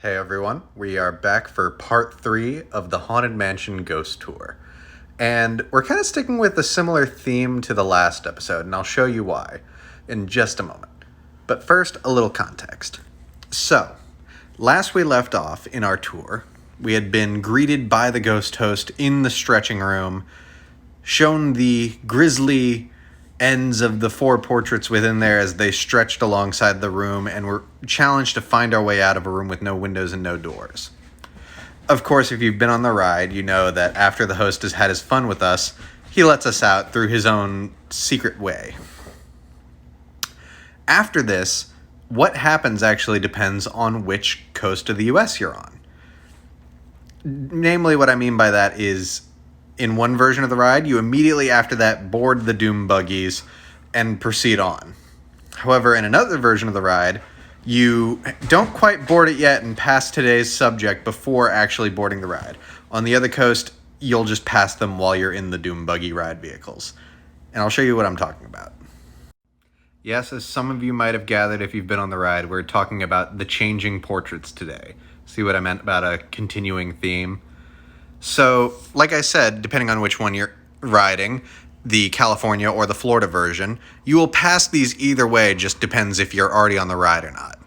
Hey everyone, we are back for part 3 of the Haunted Mansion Ghost Tour. And we're kind of sticking with a similar theme to the last episode, and I'll show you why in just a moment. But first, a little context. So, last we left off in our tour, we had been greeted by the ghost host in the stretching room, shown the grisly ends of the 4 portraits within there as they stretched alongside the room, and were challenged to find our way out of a room with no windows and no doors. Of course, if you've been on the ride, you know that after the host has had his fun with us, he lets us out through his own secret way. After this, what happens actually depends on which coast of the US you're on. Namely, what I mean by that is, in one version of the ride, you immediately after that board the doom buggies and proceed on. However, in another version of the ride, you don't quite board it yet and pass today's subject before actually boarding the ride. On the other coast, you'll just pass them while you're in the doom buggy ride vehicles. And I'll show you what I'm talking about. Yes, as some of you might have gathered if you've been on the ride, we're talking about the changing portraits today. See what I meant about a continuing theme? So, like I said, depending on which one you're riding, the California or the Florida version, you will pass these either way, just depends if you're already on the ride or not.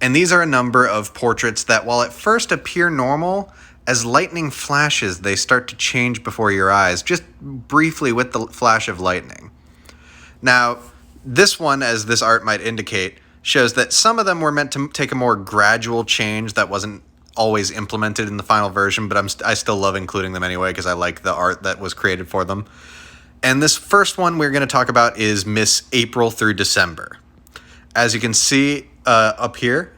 And these are a number of portraits that, while at first appear normal, as lightning flashes, they start to change before your eyes, just briefly with the flash of lightning. Now, this one, as this art might indicate, shows that some of them were meant to take a more gradual change that wasn't always implemented in the final version, but I still love including them anyway because I like the art that was created for them. And this first one we're going to talk about is Miss April through December. As you can see up here,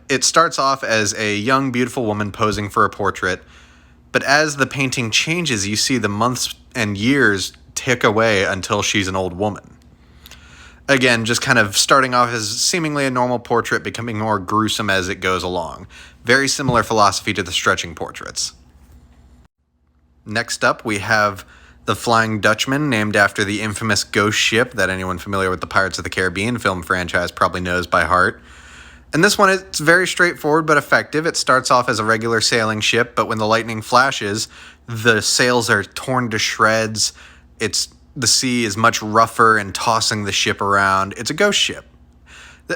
it starts off as a young, beautiful woman posing for a portrait, but as the painting changes, you see the months and years tick away until she's an old woman. Again, just kind of starting off as seemingly a normal portrait, becoming more gruesome as it goes along. Very similar philosophy to the stretching portraits. Next up, we have the Flying Dutchman, named after the infamous ghost ship that anyone familiar with the Pirates of the Caribbean film franchise probably knows by heart. And this one, it's very straightforward but effective. It starts off as a regular sailing ship, but when the lightning flashes, the sails are torn to shreds. The sea is much rougher and tossing the ship around. It's a ghost ship.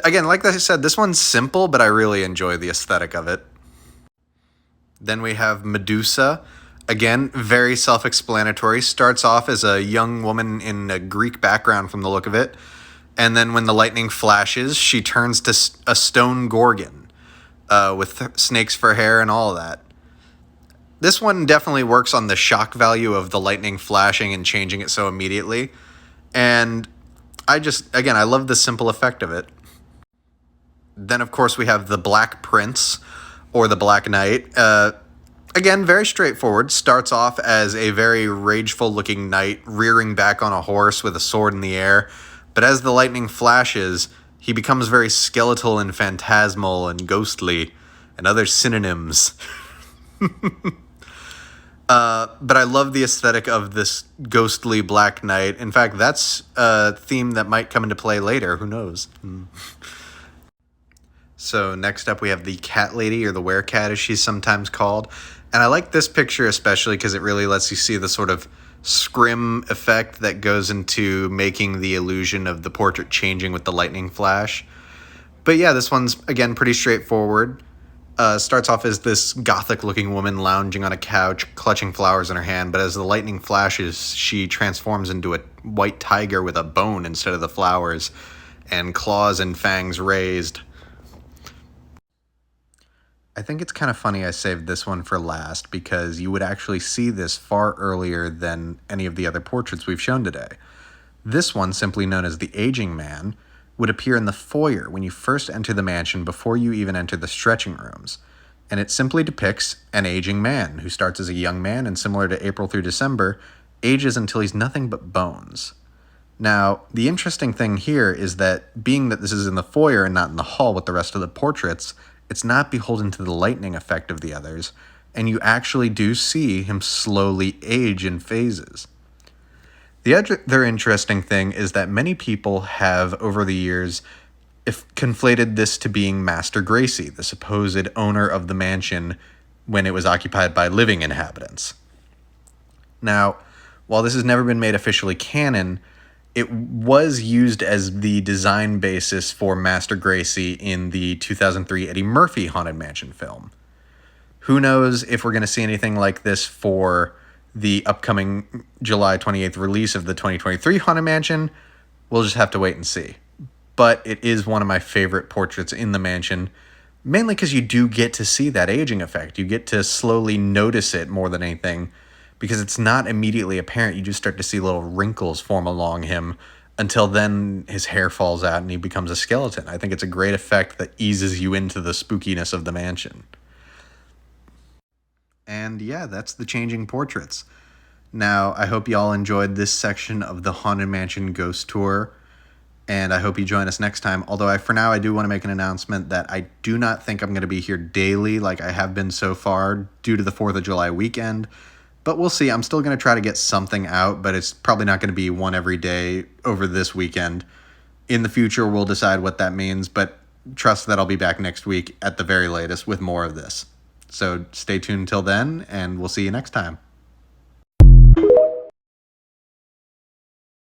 Again, like I said, this one's simple, but I really enjoy the aesthetic of it. Then we have Medusa. Again, very self-explanatory. Starts off as a young woman in a Greek background from the look of it. And then when the lightning flashes, she turns to a stone gorgon with snakes for hair and all of that. This one definitely works on the shock value of the lightning flashing and changing it so immediately. And I love the simple effect of it. Then, of course, we have the Black Prince, or the Black Knight. Again, very straightforward. Starts off as a very rageful-looking knight rearing back on a horse with a sword in the air. But as the lightning flashes, he becomes very skeletal and phantasmal and ghostly and other synonyms. But I love the aesthetic of this ghostly Black Knight. In fact, that's a theme that might come into play later. Who knows? So next up we have the Cat Lady, or the Werecat as she's sometimes called. And I like this picture especially because it really lets you see the sort of scrim effect that goes into making the illusion of the portrait changing with the lightning flash. But yeah, this one's, again, pretty straightforward. Starts off as this gothic-looking woman lounging on a couch, clutching flowers in her hand, but as the lightning flashes, she transforms into a white tiger with a bone instead of the flowers, and claws and fangs raised. I think it's kind of funny I saved this one for last, because you would actually see this far earlier than any of the other portraits we've shown today. This one, simply known as the Aging Man, would appear in the foyer when you first enter the mansion before you even enter the stretching rooms. And it simply depicts an aging man who starts as a young man and, similar to April through December, ages until he's nothing but bones. Now, the interesting thing here is that, being that this is in the foyer and not in the hall with the rest of the portraits, it's not beholden to the lightning effect of the others, and you actually do see him slowly age in phases. The other interesting thing is that many people have, over the years, if conflated this to being Master Gracie, the supposed owner of the mansion when it was occupied by living inhabitants. Now, while this has never been made officially canon, it was used as the design basis for Master Gracie in the 2003 Eddie Murphy Haunted Mansion film. Who knows if we're going to see anything like this for the upcoming July 28th release of the 2023 Haunted Mansion? We'll just have to wait and see. But it is one of my favorite portraits in the mansion, mainly because you do get to see that aging effect. You get to slowly notice it more than anything, because it's not immediately apparent. You just start to see little wrinkles form along him until then his hair falls out and he becomes a skeleton. I think it's a great effect that eases you into the spookiness of the mansion. And yeah, that's the changing portraits. Now, I hope y'all enjoyed this section of the Haunted Mansion Ghost Tour, and I hope you join us next time. Although for now I do want to make an announcement that I do not think I'm going to be here daily like I have been so far due to the 4th of July weekend. But we'll see. I'm still going to try to get something out, but it's probably not going to be one every day over this weekend. In the future, we'll decide what that means, but trust that I'll be back next week at the very latest with more of this. So stay tuned until then, and we'll see you next time.